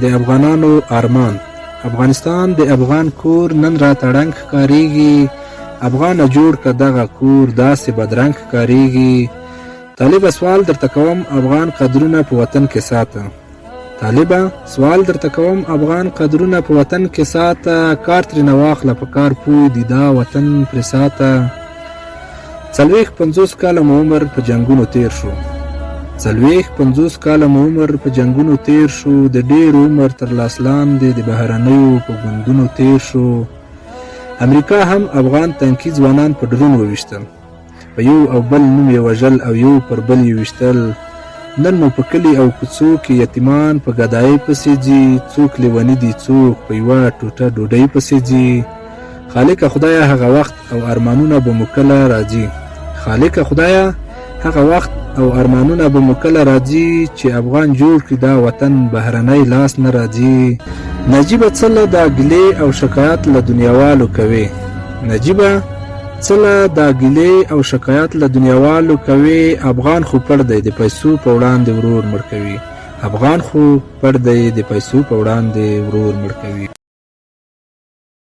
د افغانانو ارمان. افغانستان د افغان کور نن را تړنګ ښکارېږي. افغانه جوړ که دغه کور داسې بدرنګ ښکارېږي. طالبه سوال درته کوم افغان قدرونه په وطن کې ساته. طالبه سوال درته کوم افغان قدرونه په وطن کې ساته. کار ترېنه واخله په کار پوه دي دا وطن پرې ساته. 40-50 کاله مو عمر په جنګونو تیر شو. 40-50 کاله مو عمر په جنګونو تیر شو. د ډېر عمر تر لاس لاندې د بهرنیو په ګوندونو تیر شو. امریکا هم افغان تنکي ځوانان په ډرون وویشتل. په یو او بل نوم یې وژل او یو پر بل یې ویشتل. نن مو په کلي او کوڅو کې یتیمان په ګدایۍ پسې ځي. څوک لیوني دي څوک په یوه ټوټه ډوډۍ پسې ځي. خالقه خدایه هغه وخت او ارمانونه به مو کله راځي. خالقه خدایه هغه وخت او ارمانونه به مو کله راځي چې افغان جوړ کړي دا وطن بهرنی لاس نه راځي. نجیبه څه له دا ګیلې او شکایت له دنیاوالو کوي. نجیبه څه له دا ګیلې او شکایت له دنیاوالو کوي. افغان خو پړ دی د پیسو په وړاندې ورور مړ کوي. افغان خو پړ دی د پیسو په وړاندې ورور مړ کوي.